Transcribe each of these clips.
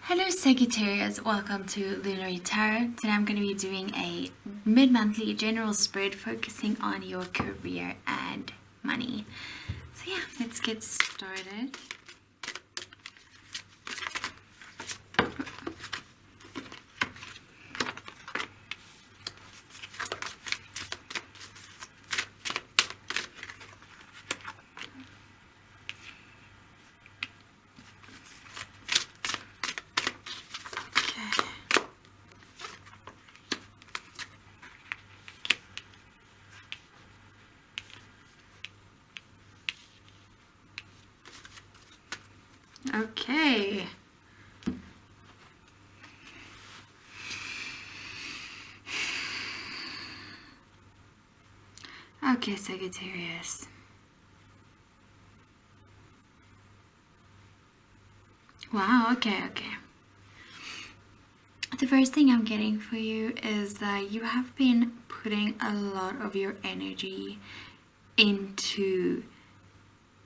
Hello Sagittarius, welcome to Lunar Tarot. Today I'm going to be doing a mid-monthly general spread focusing on your career and money. So yeah, let's get started. Okay. Okay, Sagittarius. Wow, okay. The first thing I'm getting for you is that you have been putting a lot of your energy into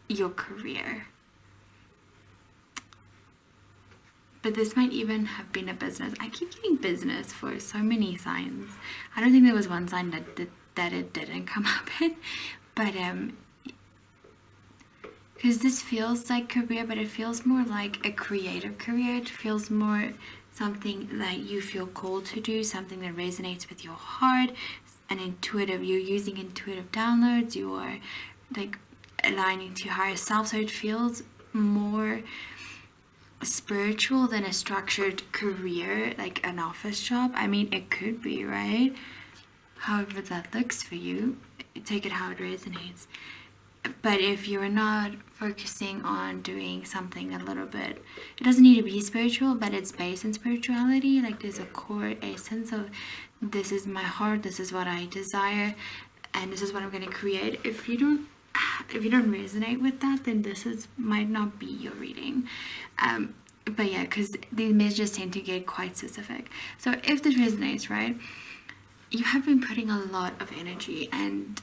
your career. But this might even have been a business. I keep getting business for so many signs. I don't think there was one sign that it didn't come up in. But because this feels like career, but it feels more like a creative career. It feels more something that you feel called to do, something that resonates with your heart, and intuitive. You're using intuitive downloads. You are like aligning to your higher self, so it feels more spiritual than a structured career, like an office job. I mean, it could be, right? However that looks for you, take it how it resonates. But if you're not focusing on doing something a little bit, it doesn't need to be spiritual, but it's based in spirituality. Like there's a core essence of this is my heart, this is what I desire, and this is what I'm going to create. If you don't resonate with that, then might not be your reading. But yeah, because these messages tend to get quite specific. So if this resonates, right, you have been putting a lot of energy, and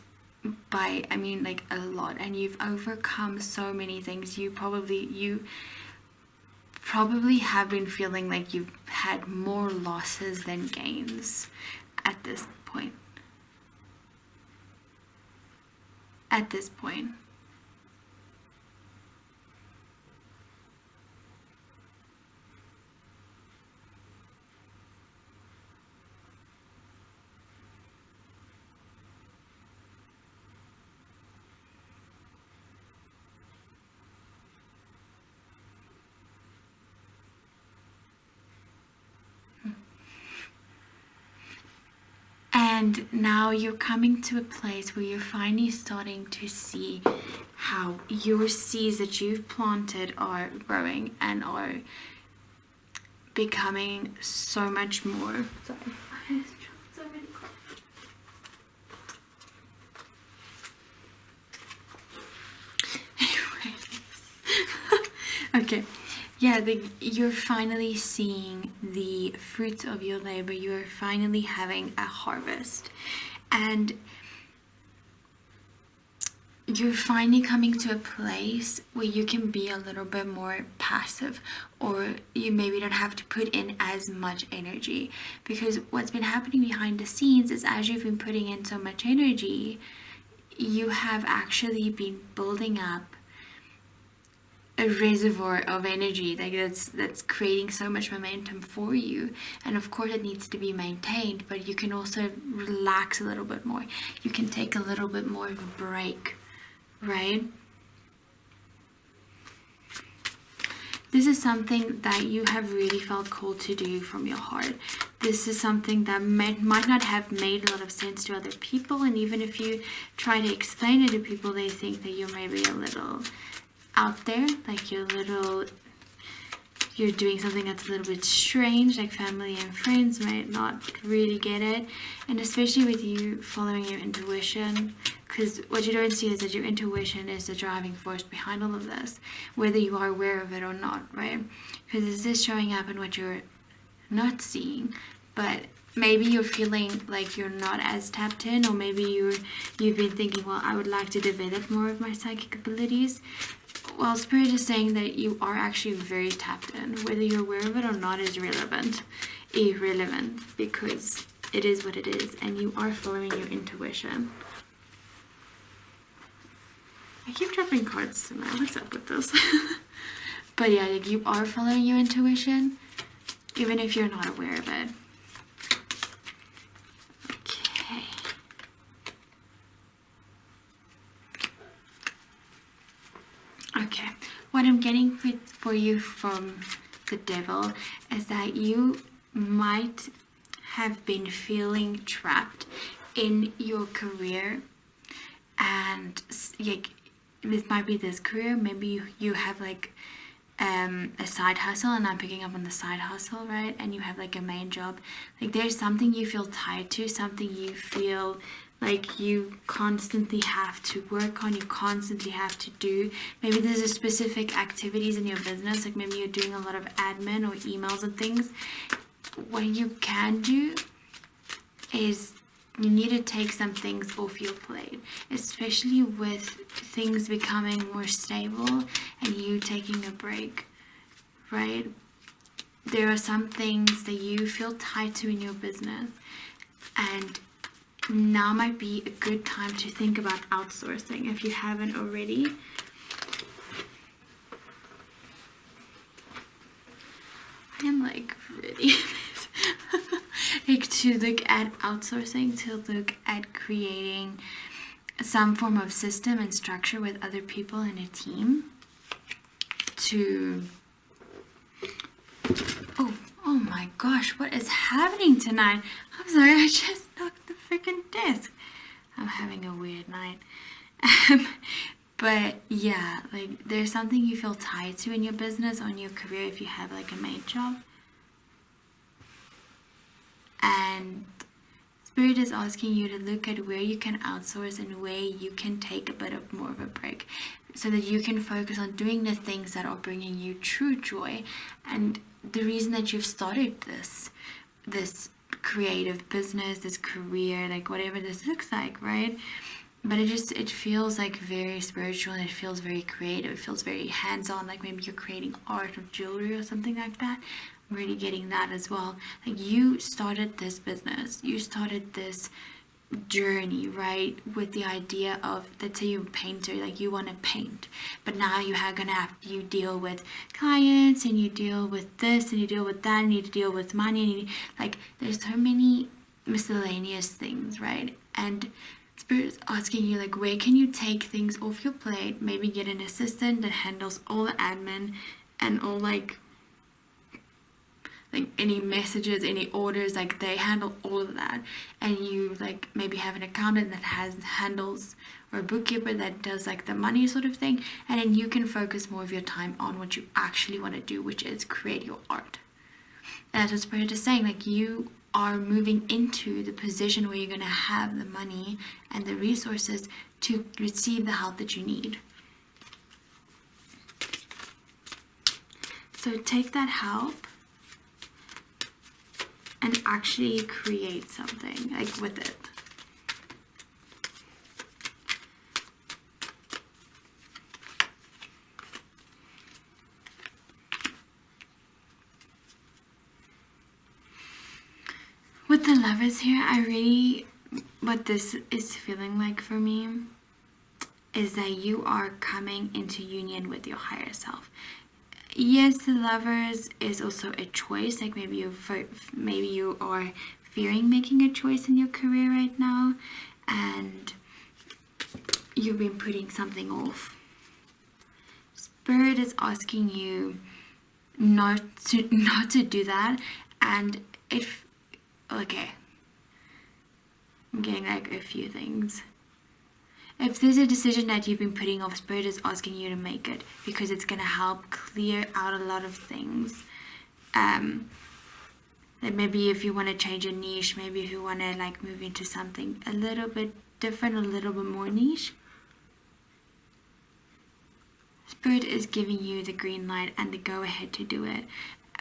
by I mean like a lot, and you've overcome so many things. You probably have been feeling like you've had more losses than gains at this point. And now you're coming to a place where you're finally starting to see how your seeds that you've planted are growing and are becoming so much more. Sorry. So many Anyways. Okay. Yeah, you're finally seeing the fruits of your labor. You're finally having a harvest. And you're finally coming to a place where you can be a little bit more passive, or you maybe don't have to put in as much energy. Because what's been happening behind the scenes is, as you've been putting in so much energy, you have actually been building up a reservoir of energy that's creating so much momentum for you. And of course it needs to be maintained, but you can also relax a little bit more. You can take a little bit more of a break, right? This is something that you have really felt called to do from your heart. This is something that might not have made a lot of sense to other people, and even if you try to explain it to people, they think that you're maybe a little out there, like you're doing something that's a little bit strange, like family and friends might not really get it. And especially with you following your intuition, because what you don't see is that your intuition is the driving force behind all of this, whether you are aware of it or not, right? Because this is showing up in what you're not seeing, but maybe you're feeling like you're not as tapped in, or maybe you've been thinking, well, I would like to develop more of my psychic abilities. Well, Spirit is saying that you are actually very tapped in. Whether you're aware of it or not is irrelevant, because it is what it is, and you are following your intuition. I keep dropping cards tonight. What's up with this? But yeah, like, you are following your intuition, even if you're not aware of it. Okay. Okay. What I'm getting for you from the devil is that you might have been feeling trapped in your career, and like, this might be this career, maybe you have like a side hustle, and I'm picking up on the side hustle, right? And you have like a main job. Like, there's something you feel tied to, something you feel like you constantly have to work on, you constantly have to do. Maybe there's a specific activities in your business, like maybe you're doing a lot of admin or emails and things. What you can do is you need to take some things off your plate, especially with things becoming more stable and you taking a break, right? There are some things that you feel tied to in your business, and now might be a good time to think about outsourcing if you haven't already. I am like really like, to look at outsourcing, to look at creating some form of system and structure with other people in a team to oh my gosh, what is happening tonight? I'm sorry, I just knocked the freaking desk. I'm having a weird night. But yeah, like, there's something you feel tied to in your business, on your career, if you have like a main job. And Spirit is asking you to look at where you can outsource and where you can take a bit of more of a break, so that you can focus on doing the things that are bringing you true joy. And the reason that you've started this creative business, this career, like whatever this looks like, right? But it feels like very spiritual, and it feels very creative. It feels very hands-on, like maybe you're creating art or jewelry or something like that. I'm really getting that as well. Like, you started this business, you started this journey, right, with the idea of, let's say you're a painter, like you want to paint, but now you deal with clients, and you deal with this, and you deal with that, and you deal with money, and like, there's so many miscellaneous things, right? And Spirit is asking you, like, where can you take things off your plate? Maybe get an assistant that handles all the admin and all like any messages, any orders, like they handle all of that. And you like maybe have an accountant that handles, or a bookkeeper that does like the money sort of thing. And then you can focus more of your time on what you actually want to do, which is create your art. And that's what Spirit is saying. Like, you are moving into the position where you're going to have the money and the resources to receive the help that you need. So take that help and actually create something like with it. With the Lovers here, what this is feeling like for me is that you are coming into union with your higher self. Yes, the Lovers is also a choice. Like, maybe you are fearing making a choice in your career right now, and you've been putting something off. Spirit is asking you not to do that. And okay, I'm getting like a few things. If there's a decision that you've been putting off, Spirit is asking you to make it, because it's going to help clear out a lot of things. That maybe if you want to change a niche, maybe if you want to like move into something a little bit different, a little bit more niche, Spirit is giving you the green light and the go ahead to do it.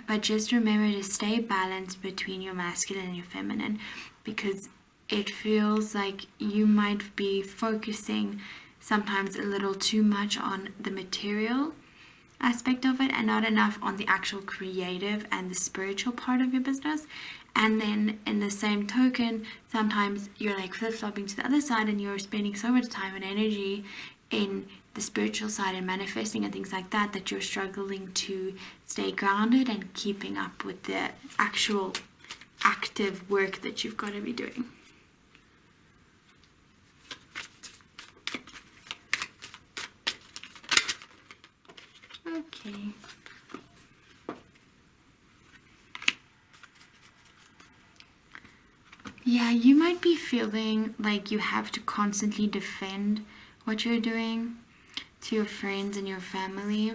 But just remember to stay balanced between your masculine and your feminine, because it feels like you might be focusing sometimes a little too much on the material aspect of it and not enough on the actual creative and the spiritual part of your business. And then in the same token, sometimes you're like flip-flopping to the other side and you're spending so much time and energy in the spiritual side and manifesting and things like that, that you're struggling to stay grounded and keeping up with the actual active work that you've got to be doing. Okay. Yeah, you might be feeling like you have to constantly defend what you're doing to your friends and your family.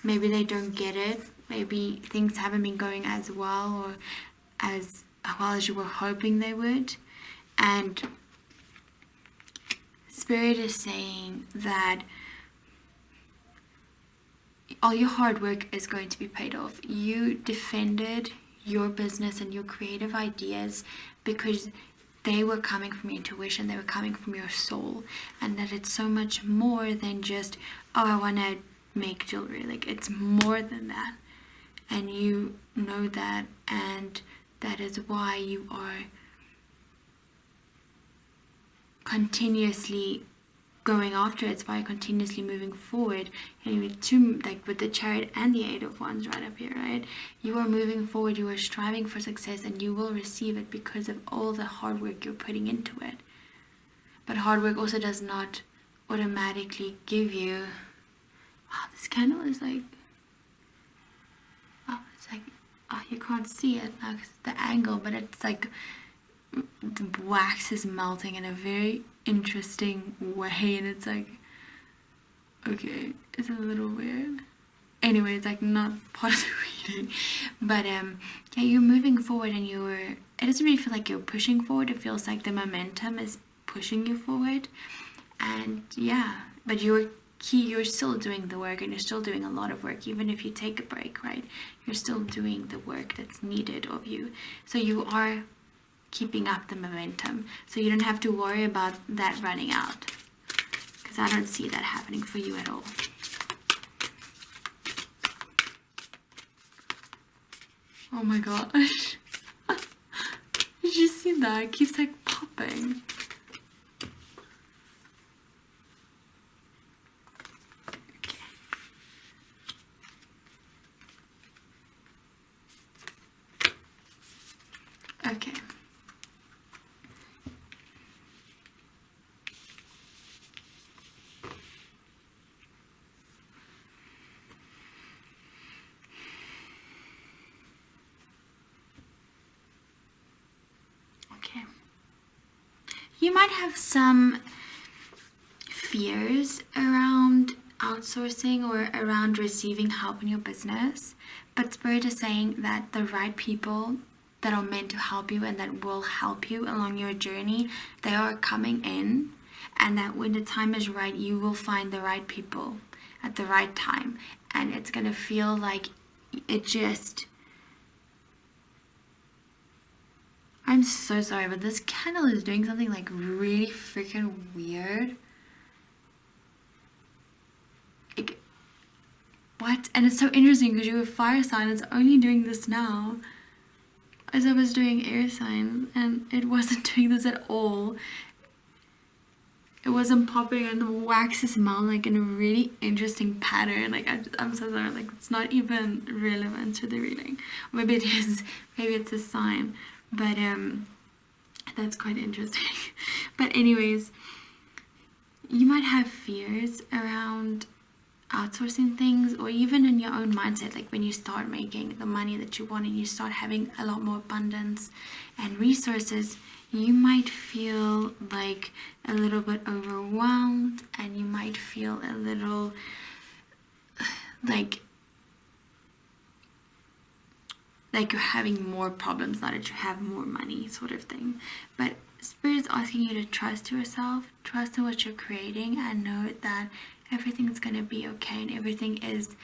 Maybe they don't get it. Maybe things haven't been going as well or as well as you were hoping they would. And Spirit is saying that all your hard work is going to be paid off. You defended your business and your creative ideas because they were coming from your intuition, they were coming from your soul, and that it's so much more than just, oh, I want to make jewelry. Like, it's more than that, and you know that, and that is why you are continuously going after it. It's why you're continuously moving forward. And with the Chariot and the Eight of Wands right up here, right? You are moving forward, you are striving for success, and you will receive it because of all the hard work you're putting into it. But hard work also does not automatically give you... Wow, this candle is like... Oh, it's like... Oh, you can't see it now because the angle, but it's like... The wax is melting in a very interesting way, and it's like, okay, it's a little weird. Anyway, it's like not part of the reading, but yeah, you're moving forward, and it doesn't really feel like you're pushing forward. It feels like the momentum is pushing you forward, and yeah, but you're still doing the work, and you're still doing a lot of work. Even if you take a break, right, you're still doing the work that's needed of you. So you are keeping up the momentum, so you don't have to worry about that running out, because I don't see that happening for you at all. Oh my gosh. Did you see that? It keeps like popping. Okay. You might have some fears around outsourcing or around receiving help in your business, but Spirit is saying that the right people that are meant to help you and that will help you along your journey, they are coming in, and that when the time is right, you will find the right people at the right time, and it's gonna feel like it just... I'm so sorry, but this candle is doing something like really freaking weird. Like, what? And it's so interesting because you have fire sign, it's only doing this now. As I was doing air signs, and it wasn't doing this at all. It wasn't popping, and the wax is smelling like in a really interesting pattern. Like, I'm so sorry, like, it's not even relevant to the reading. Maybe it is, maybe it's a sign. But that's quite interesting. But anyways, you might have fears around outsourcing things, or even in your own mindset, like when you start making the money that you want and you start having a lot more abundance and resources, you might feel like a little bit overwhelmed, and you might feel a little like you're having more problems now that you have more money, sort of thing. But Spirit's asking you to trust yourself, trust in what you're creating, and know that everything's gonna be okay, and everything is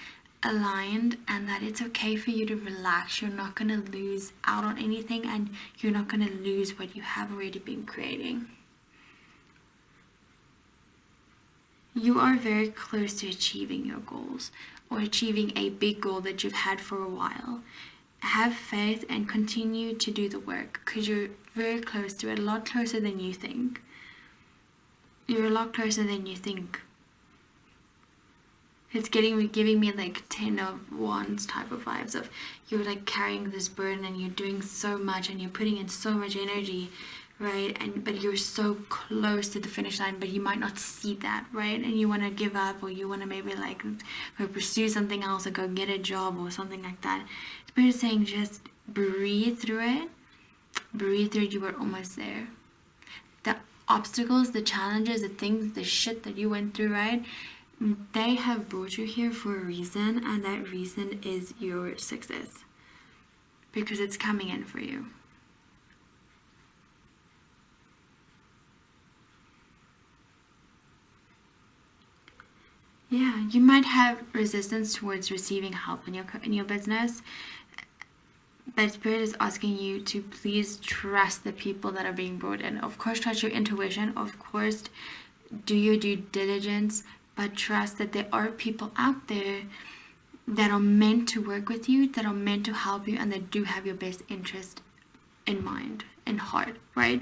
aligned, and that it's okay for you to relax. You're not going to lose out on anything, and you're not going to lose what you have already been creating. You are very close to achieving your goals, or achieving a big goal that you've had for a while. Have faith and continue to do the work, because you're very close to it, a lot closer than you think. You're a lot closer than you think. It's giving me like 10 of Wands type of vibes of you're like carrying this burden and you're doing so much and you're putting in so much energy, right? But you're so close to the finish line, but you might not see that, right? And you want to give up, or you want to maybe like go pursue something else, or go get a job or something like that. Spirit is saying just breathe through it. Breathe through it. You are almost there. The obstacles, the challenges, the things, the shit that you went through, right? They have brought you here for a reason, and that reason is your success, because it's coming in for you. Yeah, you might have resistance towards receiving help in your business, but Spirit is asking you to please trust the people that are being brought in. Of course, trust your intuition. Of course, do your due diligence, but trust that there are people out there that are meant to work with you, that are meant to help you, and that do have your best interest in mind and heart, right?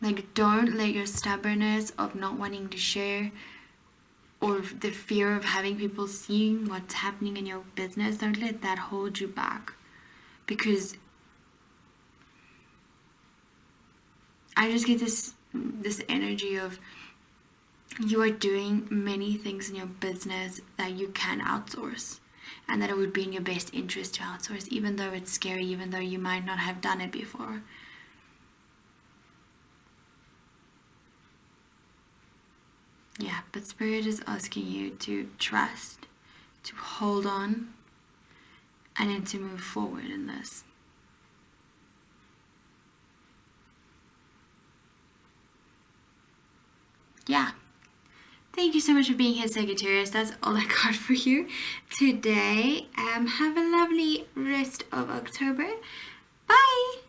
Like, don't let your stubbornness of not wanting to share, or the fear of having people seeing what's happening in your business, don't let that hold you back. Because I just get this energy of you are doing many things in your business that you can outsource, and that it would be in your best interest to outsource, even though it's scary, even though you might not have done it before. Yeah, but Spirit is asking you to trust, to hold on, and then to move forward in this. Yeah. Thank you so much for being here, Sagittarius. That's all I got for you today. Have a lovely rest of October. Bye!